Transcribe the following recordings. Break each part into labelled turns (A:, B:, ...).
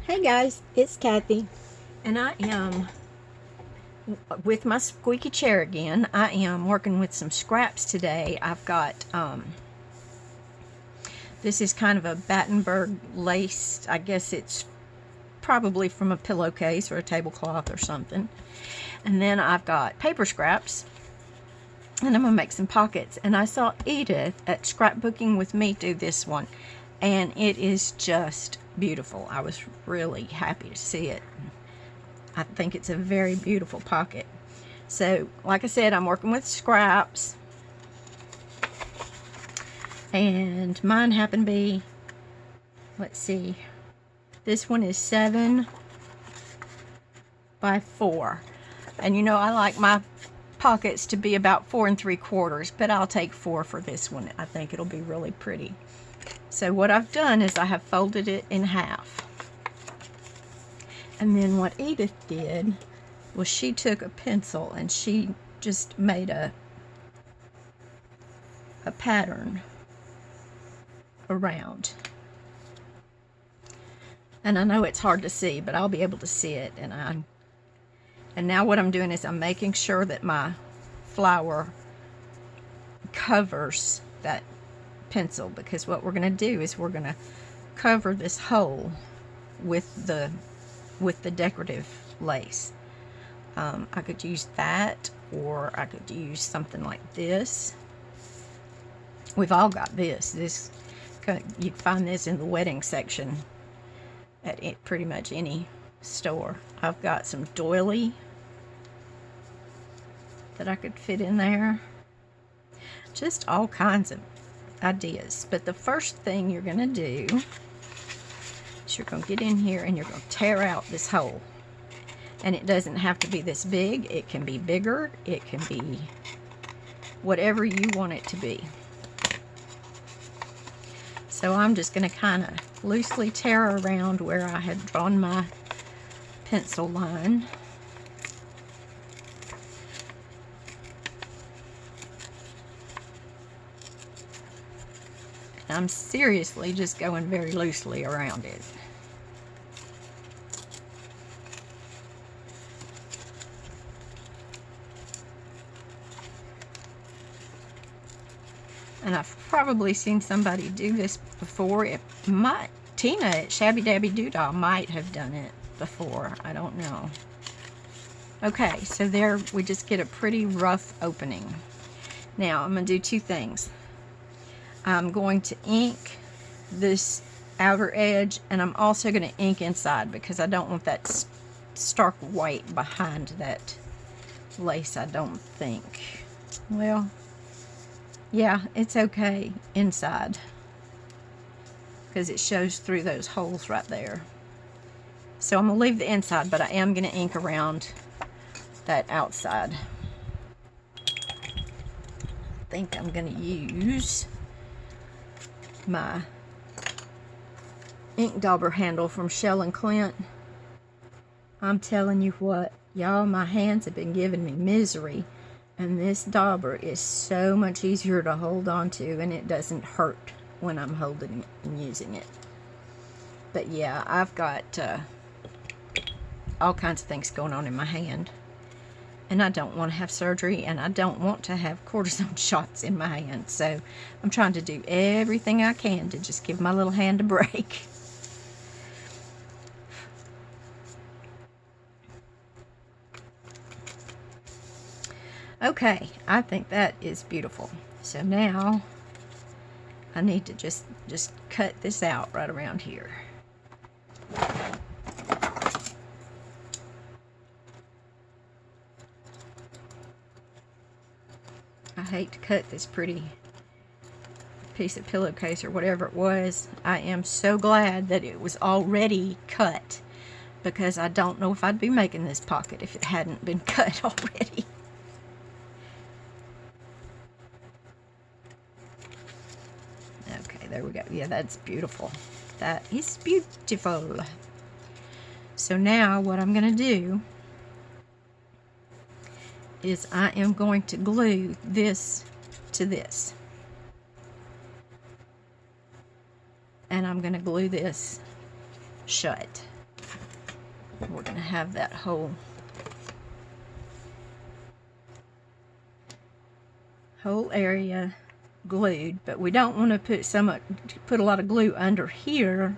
A: Hey guys, it's Kathy, and I am with my squeaky chair again. I am working with some scraps today. I've got, this is kind of a Battenberg lace. I guess it's probably from a pillowcase or a tablecloth or something. And then I've got paper scraps, and I'm going to make some pockets. And I saw Edith at Scrapbooking with Me do this one, and it is just beautiful. I was really happy to see it. I think it's a very beautiful pocket. So, like I said, I'm working with scraps, and mine happen to be, let's see, this one is 7 by 4. And you know, I like my pockets to be about 4 3/4, but I'll take 4 for this one. I think it'll be really pretty. So what I've done is I have folded it in half. And then what Edith did was she took a pencil and she just made a pattern around. And I know it's hard to see, but I'll be able to see it. And now what I'm doing is I'm making sure that my flower covers that pencil, because what we're going to do is we're going to cover this hole with the decorative lace. I could use that, or I could use something like this. We've all got this. You can find this in the wedding section at pretty much any store. I've got some doily that I could fit in there. Just all kinds of ideas. But the first thing you're going to do is you're going to get in here and you're going to tear out this hole. And it doesn't have to be this big. It can be bigger. It can be whatever you want it to be. So I'm just going to kind of loosely tear around where I had drawn my pencil line. I'm seriously just going very loosely around it. And I've probably seen somebody do this before. Tina at Shabby Dabby Doodah might have done it before. I don't know. Okay, so there we just get a pretty rough opening. Now I'm going to do two things. I'm going to ink this outer edge, and I'm also going to ink inside because I don't want that stark white behind that lace, I don't think. Well, yeah, it's okay inside because it shows through those holes right there. So I'm going to leave the inside, but I am going to ink around that outside. I think I'm going to use my ink dauber handle from Shell and Clint. I'm telling you what, y'all, my hands have been giving me misery, and this dauber is so much easier to hold on to, and it doesn't hurt when I'm holding it and using it. But yeah, I've got all kinds of things going on in my hand, and I don't want to have surgery, and I don't want to have cortisone shots in my hand. So I'm trying to do everything I can to just give my little hand a break. Okay, I think that is beautiful. So now I need to just cut this out right around here. I hate to cut this pretty piece of pillowcase or whatever it was. I am so glad that it was already cut, because I don't know if I'd be making this pocket if it hadn't been cut already. Okay, there we go. Yeah, that's beautiful. That is beautiful. So now what I'm going to do is I am going to glue this to this. And I'm going to glue this shut. We're going to have that whole area glued, but we don't want to put a lot of glue under here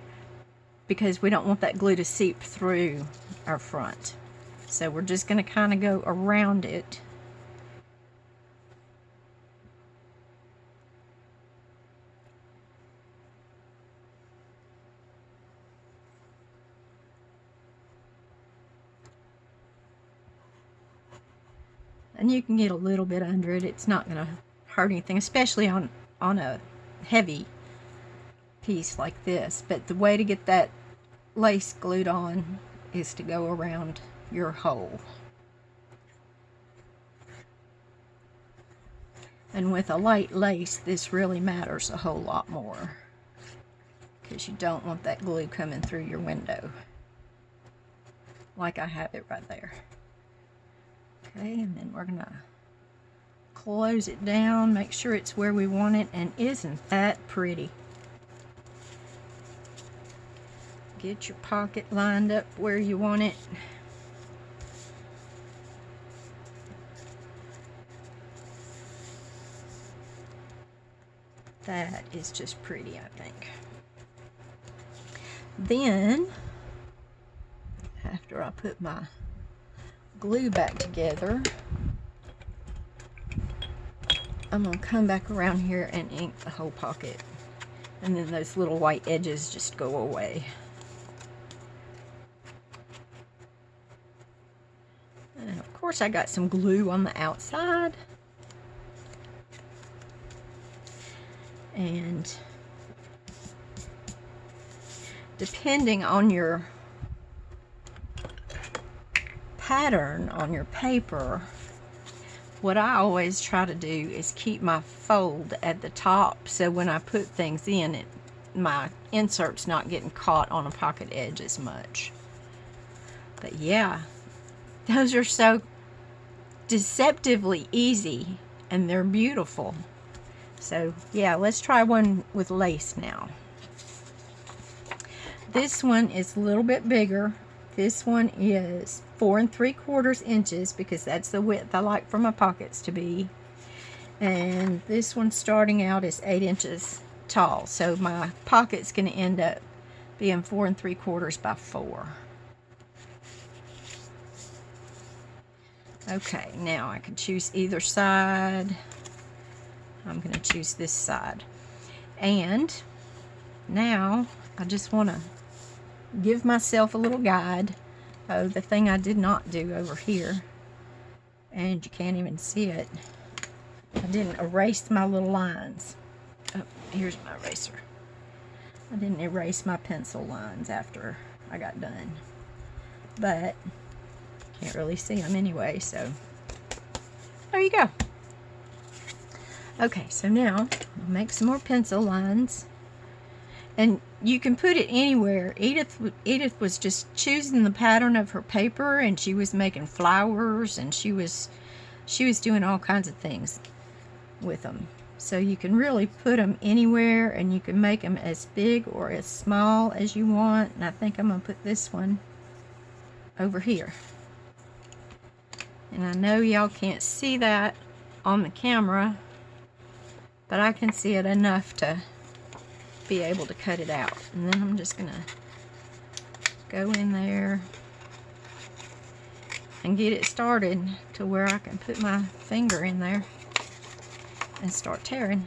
A: because we don't want that glue to seep through our front. So we're just going to kind of go around it. And you can get a little bit under it. It's not going to hurt anything, especially on a heavy piece like this. But the way to get that lace glued on is to go around your hole. And with a light lace, this really matters a whole lot more, because you don't want that glue coming through your window, like I have it right there. Okay, and then we're gonna close it down, make sure it's where we want it, and isn't that pretty? Get your pocket lined up where you want it. That is just pretty, I think. Then, after I put my glue back together, I'm going to come back around here and ink the whole pocket. And then those little white edges just go away. And of course I got some glue on the outside. And depending on your pattern on your paper, what I always try to do is keep my fold at the top, so when I put things in, my insert's not getting caught on a pocket edge as much. But yeah, those are so deceptively easy, and they're beautiful. So yeah, let's try one with lace now. This one is a little bit bigger. This one is 4 3/4 inches, because that's the width I like for my pockets to be. And this one starting out is 8 inches tall. So my pocket's going to end up being 4 3/4 by 4. Okay, now I can choose either side. I'm going to choose this side. And now I just want to give myself a little guide. Oh, the thing I did not do over here, and you can't even see it, I didn't erase my little lines. Oh, here's my eraser. I didn't erase my pencil lines after I got done, but can't really see them anyway, so there you go. Okay, so now I'll make some more pencil lines, and you can put it anywhere. Edith was just choosing the pattern of her paper, and she was making flowers, and she was doing all kinds of things with them. So you can really put them anywhere, and you can make them as big or as small as you want. And I think I'm going to put this one over here. And I know y'all can't see that on the camera, but I can see it enough to be able to cut it out. And then I'm just gonna go in there and get it started to where I can put my finger in there and start tearing.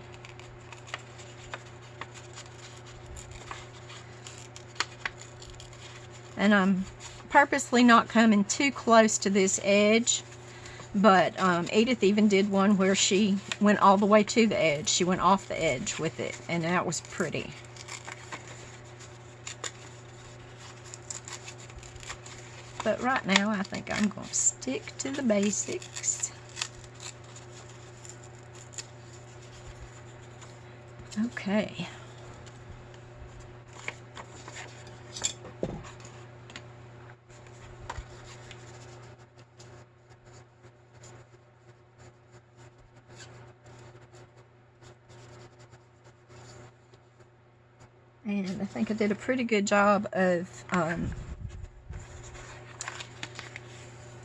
A: And I'm purposely not coming too close to this edge, but Edith even did one where she went all the way to the edge. She went off the edge with it, and that was pretty. But right now, I think I'm going to stick to the basics. Okay. And I think I did a pretty good job of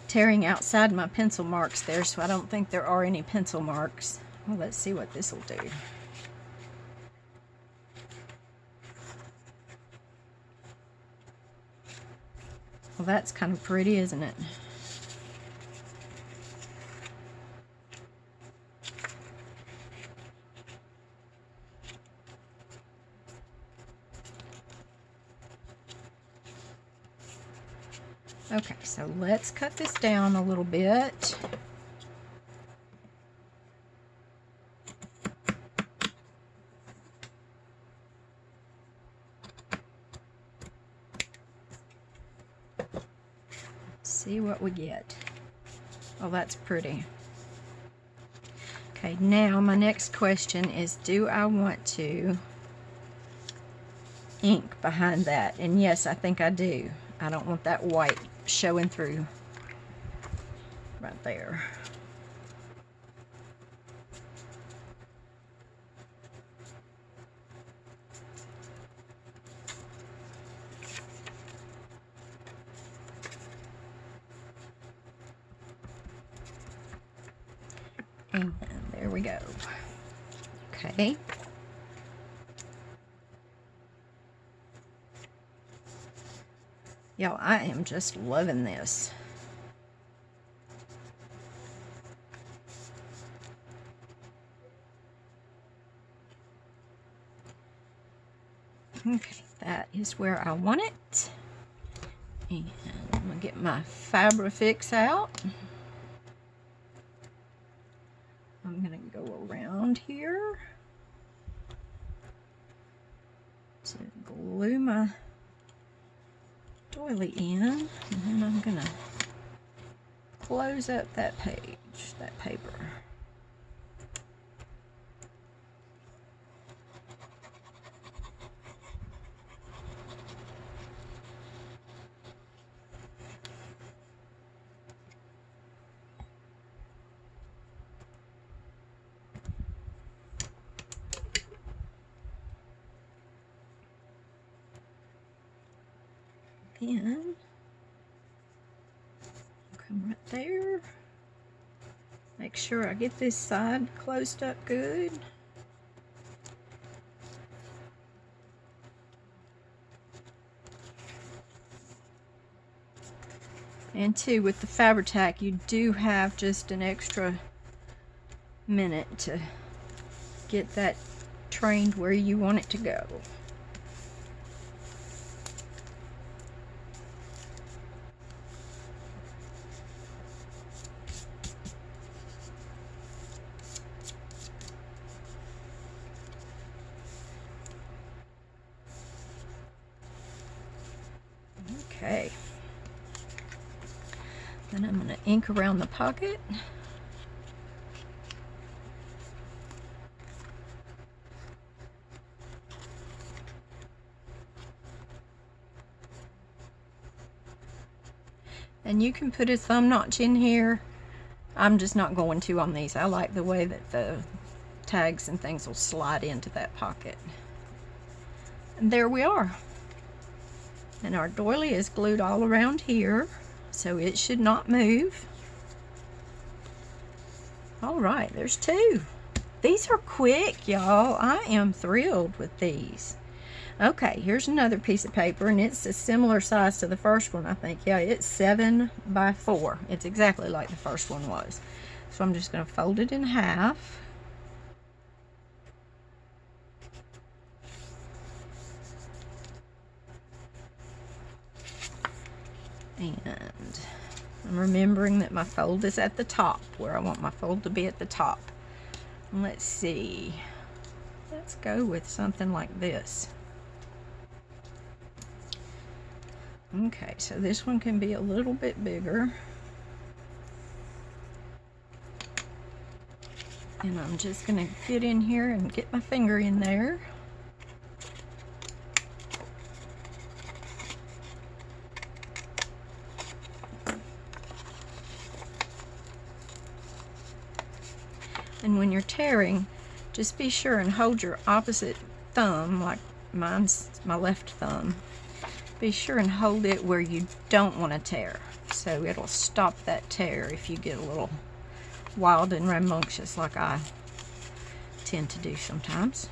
A: tearing outside my pencil marks there, so I don't think there are any pencil marks. Well, let's see what this will do. Well, that's kind of pretty, isn't it? Okay, so let's cut this down a little bit. See what we get. Oh, that's pretty. Okay, now my next question is, do I want to ink behind that? And yes, I think I do. I don't want that white showing through right there. And there we go. Okay. Y'all, I am just loving this. Okay, that is where I want it. And I'm going to get my Fabrifix out. I'm going to go around here to glue my doily in, and then I'm going to close up that page, that paper. Then come right there. Make sure I get this side closed up good. And too, with the Fabri-Tac, you do have just an extra minute to get that trained where you want it to go. Okay, then I'm going to ink around the pocket. And you can put a thumb notch in here. I'm just not going to on these. I like the way that the tags and things will slide into that pocket. And there we are. And our doily is glued all around here, so it should not move. All right, there's two. These are quick, y'all. I am thrilled with these. Okay, here's another piece of paper, and it's a similar size to the first one, I think. Yeah, it's 7 by 4. It's exactly like the first one was. So I'm just going to fold it in half. And I'm remembering that my fold is at the top, where I want my fold to be at the top. And let's see. Let's go with something like this. Okay, so this one can be a little bit bigger. And I'm just going to get in here and get my finger in there. And when you're tearing, just be sure and hold your opposite thumb, like mine's my left thumb, be sure and hold it where you don't want to tear. So it'll stop that tear if you get a little wild and rambunctious like I tend to do sometimes.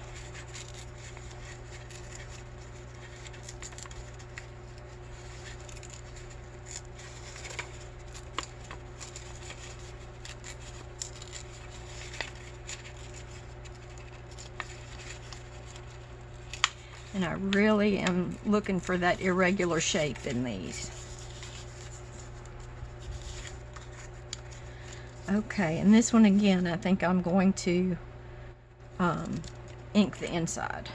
A: And I really am looking for that irregular shape in these. Okay, and this one again, I think I'm going to ink the inside.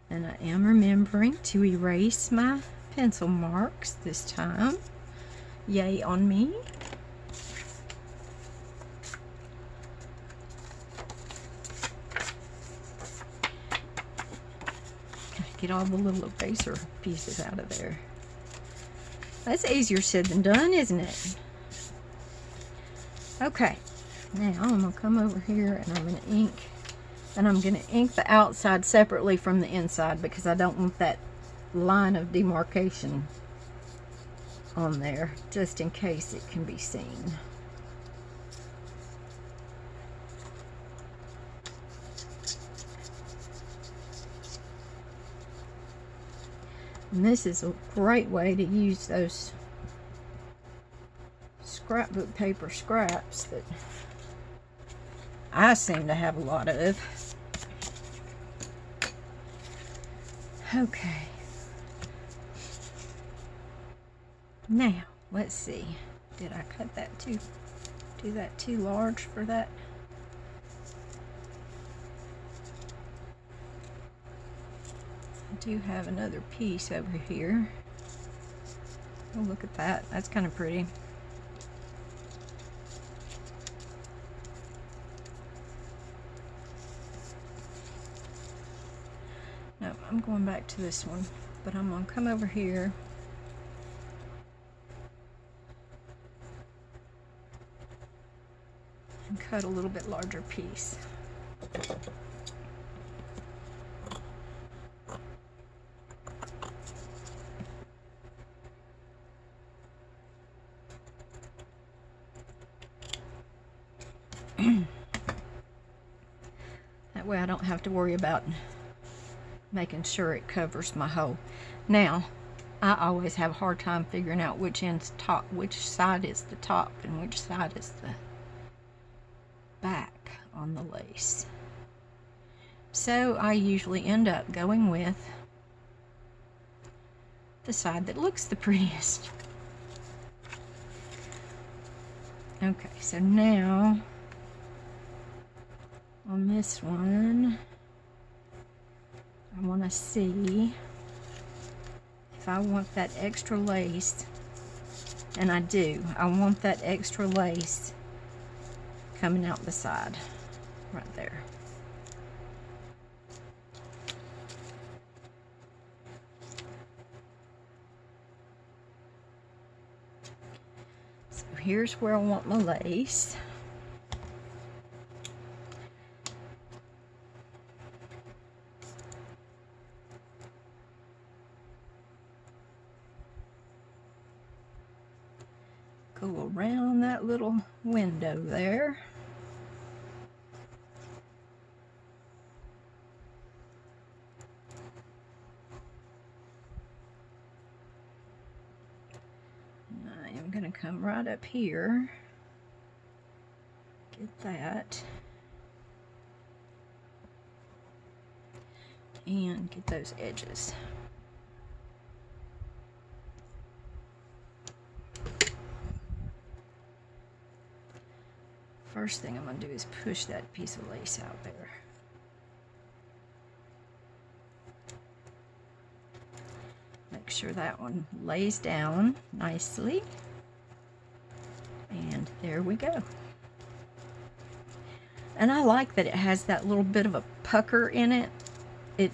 A: And I am remembering to erase my pencil marks this time. Yay on me. Get all the little eraser pieces out of there. That's easier said than done, isn't it? Okay, now I'm going to come over here and I'm going to ink. And I'm going to ink the outside separately from the inside because I don't want that line of demarcation on there, just in case it can be seen. And this is a great way to use those scrapbook paper scraps that I seem to have a lot of. Okay. Now, let's see. Did I cut that do that too large for that? I do have another piece over here. Oh, look at that. That's kind of pretty. No, I'm going back to this one, but I'm going to come over here and cut a little bit larger piece. That way I don't have to worry about making sure it covers my hole. Now, I always have a hard time figuring out which end's top, which side is the top and which side is the back on the lace. So I usually end up going with the side that looks the prettiest. Okay, so now on this one, I want to see if I want that extra lace, and I do. I want that extra lace coming out the side, right there. So here's where I want my lace. Go around that little window there. And I am going to come right up here, get that, and get those edges. First thing I'm going to do is push that piece of lace out there. Make sure that one lays down nicely. And there we go. And I like that it has that little bit of a pucker in it. It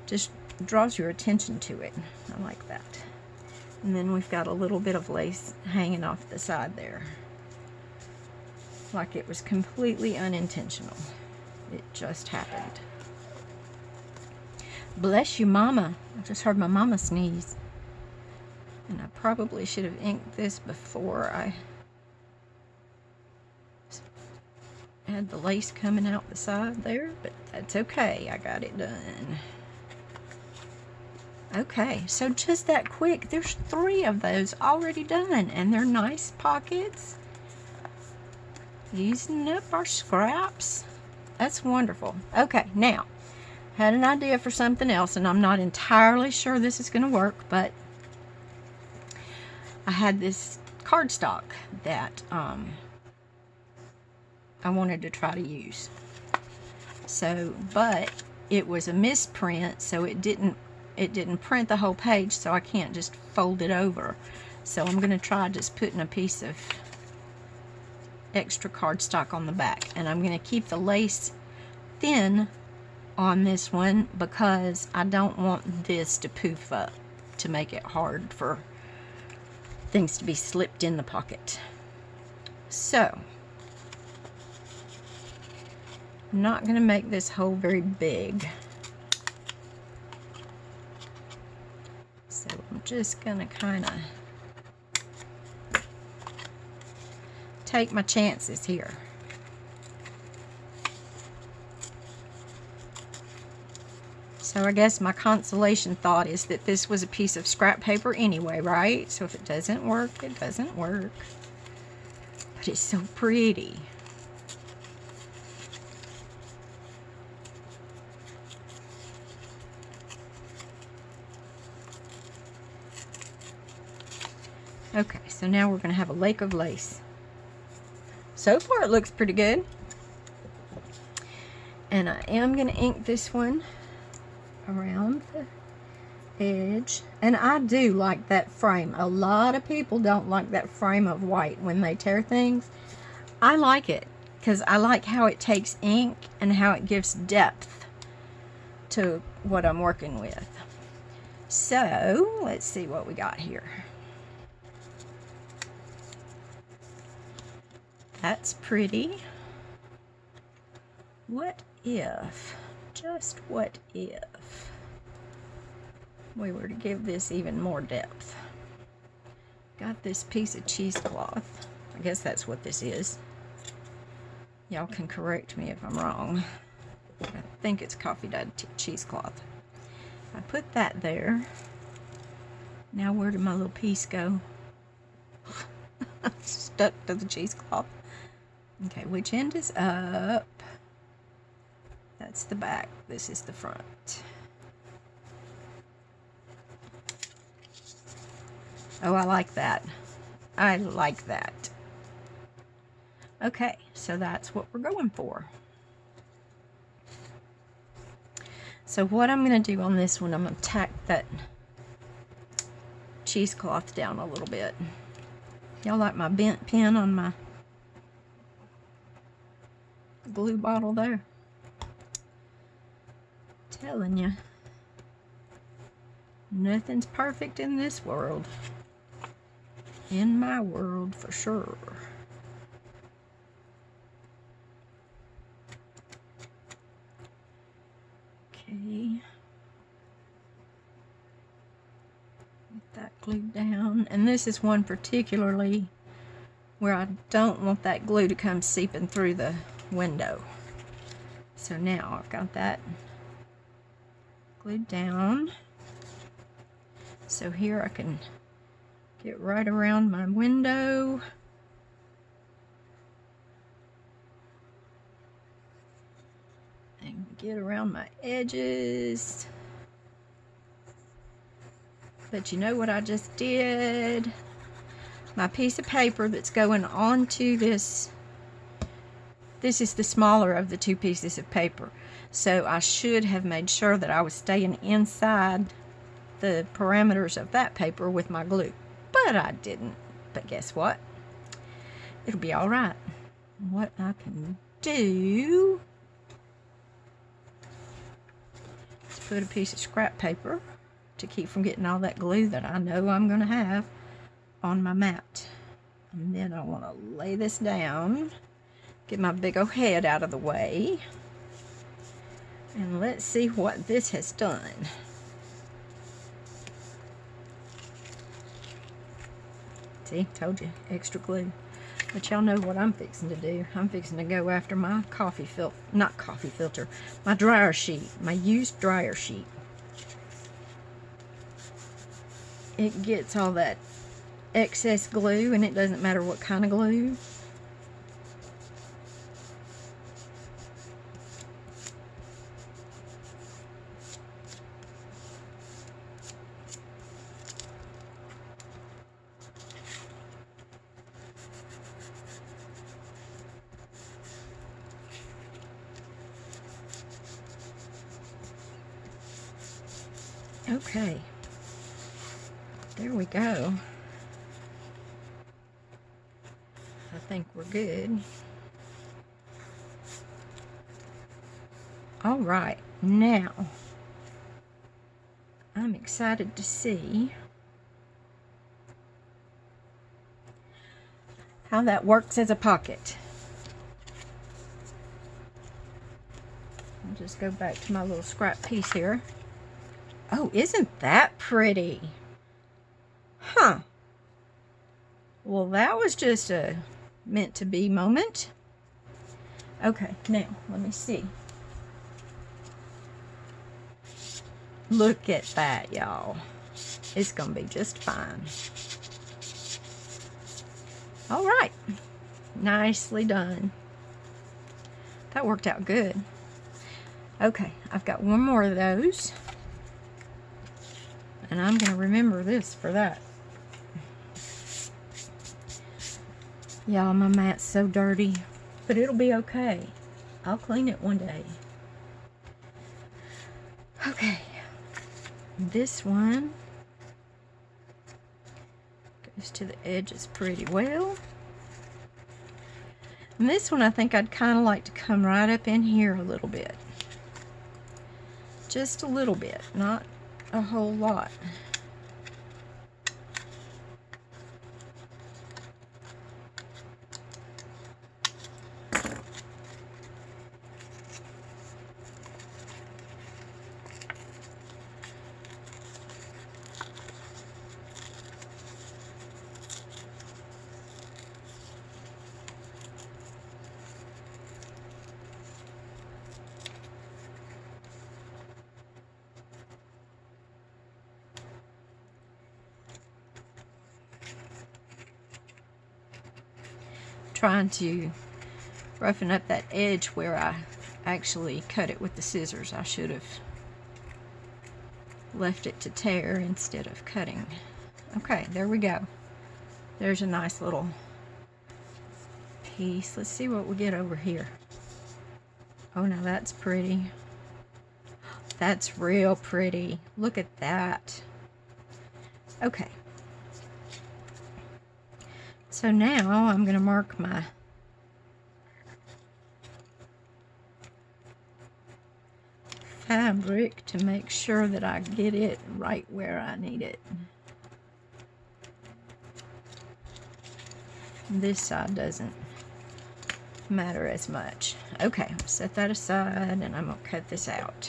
A: just draws your attention to it. I like that. And then we've got a little bit of lace hanging off the side there. Like it was completely unintentional. It just happened. Bless you, Mama. I just heard my mama sneeze. And I probably should have inked this before I had the lace coming out the side there, but that's okay. I got it done. Okay, so just that quick, there's 3 of those already done, and they're nice pockets. Using up our scraps. That's wonderful. Okay, now, had an idea for something else, and I'm not entirely sure this is going to work, but I had this cardstock that I wanted to try to use. So, but it was a misprint, so it didn't print the whole page, so I can't just fold it over. So I'm going to try just putting a piece of extra cardstock on the back, and I'm going to keep the lace thin on this one because I don't want this to poof up to make it hard for things to be slipped in the pocket. So I'm not going to make this hole very big, so I'm just going to kind of take my chances here. So I guess my consolation thought is that this was a piece of scrap paper anyway, right? So if it doesn't work, it doesn't work. But it's so pretty. Okay, so now we're going to have a lake of lace. So far it looks pretty good. And I am going to ink this one around the edge. And I do like that frame. A lot of people don't like that frame of white when they tear things. I like it because I like how it takes ink and how it gives depth to what I'm working with. So let's see what we got here. That's pretty. What if, just what if, we were to give this even more depth? Got this piece of cheesecloth. I guess that's what this is. Y'all can correct me if I'm wrong. I think it's coffee dyed cheesecloth. I put that there. Now where did my little piece go? Stuck to the cheesecloth. Okay, which end is up? That's the back. This is the front. Oh, I like that. I like that. Okay, so that's what we're going for. So what I'm going to do on this one, I'm going to tack that cheesecloth down a little bit. Y'all like my bent pin on my glue bottle there? Telling you, nothing's perfect in this world. In my world, for sure. Okay. Get that glued down. And this is one particularly where I don't want that glue to come seeping through the window. So now I've got that glued down. So here I can get right around my window. And get around my edges. But you know what I just did? My piece of paper that's going onto this, this is the smaller of the 2 pieces of paper. So I should have made sure that I was staying inside the parameters of that paper with my glue. But I didn't. But guess what? It'll be all right. What I can do is put a piece of scrap paper to keep from getting all that glue that I know I'm going to have on my mat. And then I want to lay this down, get my big old head out of the way. And let's see what this has done. See, told you, extra glue. But y'all know what I'm fixing to do. I'm fixing to go after my my dryer sheet, my used dryer sheet. It gets all that excess glue, and it doesn't matter what kind of glue. Okay, there we go. I think we're good. All right, now I'm excited to see how that works as a pocket. I'll just go back to my little scrap piece here. Oh, isn't that pretty? Huh. Well, that was just a meant to be moment. Okay, now let me see. Look at that, y'all. It's gonna be just fine. All right, nicely done. That worked out good. Okay, I've got one more of those. And I'm going to remember this for that. Y'all, my mat's so dirty. But it'll be okay. I'll clean it one day. Okay. This one goes to the edges pretty well. And this one I think I'd kind of like to come right up in here a little bit. Just a little bit, not a whole lot. Trying to roughen up that edge where I actually cut it with the scissors. I should have left it to tear instead of cutting. Okay, there we go. There's a nice little piece. Let's see what we get over here. Oh, now that's pretty. That's real pretty. Look at that. Okay. So now I'm going to mark my fabric to make sure that I get it right where I need it. This side doesn't matter as much. Okay, set that aside and I'm going to cut this out.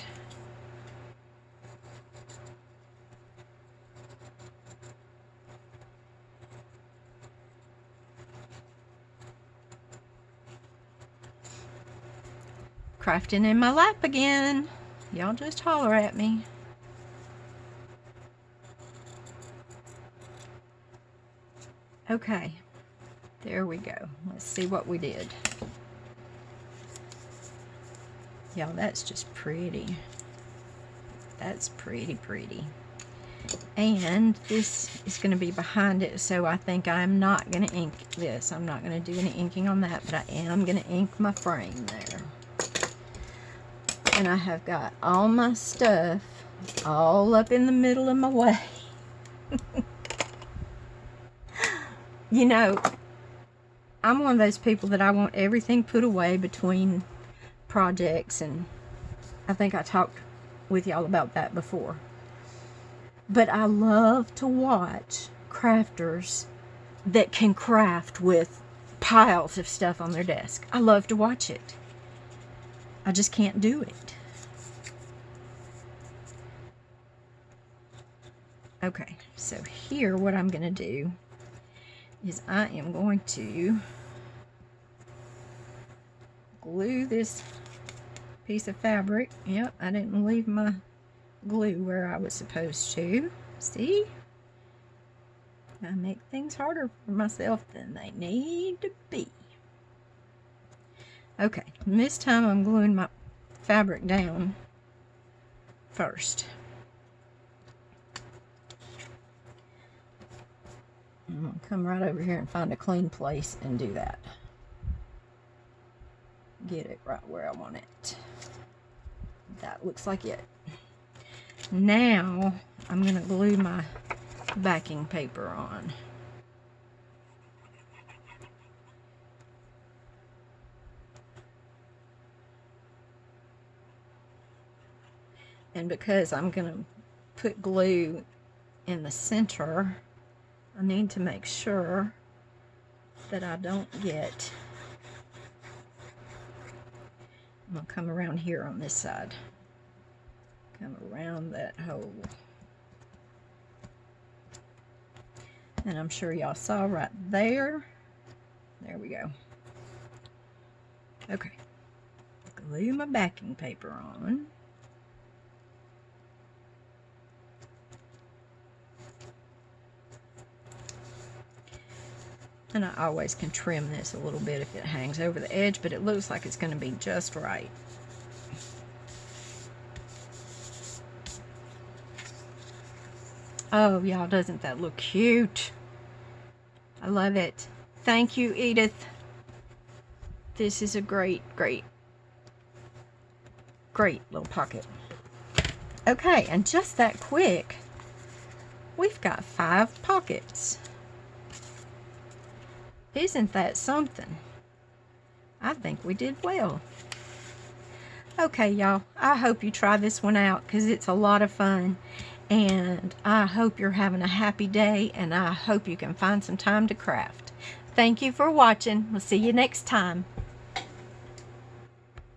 A: Crafting in my lap again. Y'all just holler at me. Okay, there we go. Let's see what we did. Y'all, that's just pretty. That's pretty, pretty. And this is going to be behind it, so I think I'm not going to ink this. I'm not going to do any inking on that, but I am going to ink my frame there. And I have got all my stuff all up in the middle of my way. You know, I'm one of those people that I want everything put away between projects, and I think I talked with y'all about that before. But I love to watch crafters that can craft with piles of stuff on their desk. I love to watch it. I just can't do it. Okay, so here what I'm going to do is I am going to glue this piece of fabric. Yep, I didn't leave my glue where I was supposed to. See? I make things harder for myself than they need to be. Okay, this time I'm gluing my fabric down first. I'm going to come right over here and find a clean place and do that. Get it right where I want it. That looks like it. Now I'm going to glue my backing paper on. And because I'm going to put glue in the center, I need to make sure that I don't get... I'm going to come around here on this side. Come around that hole. And I'm sure y'all saw right there. There we go. Okay. Glue my backing paper on. And I always can trim this a little bit if it hangs over the edge, but it looks like it's going to be just right. Oh, y'all, doesn't that look cute? I love it. Thank you, Edith. This is a great, great, great little pocket. Okay, and just that quick, we've got 5 pockets. Isn't that something? I think we did well. Okay, y'all, I hope you try this one out because it's a lot of fun. And I hope you're having a happy day, and I hope you can find some time to craft. Thank you for watching. We'll see you next time.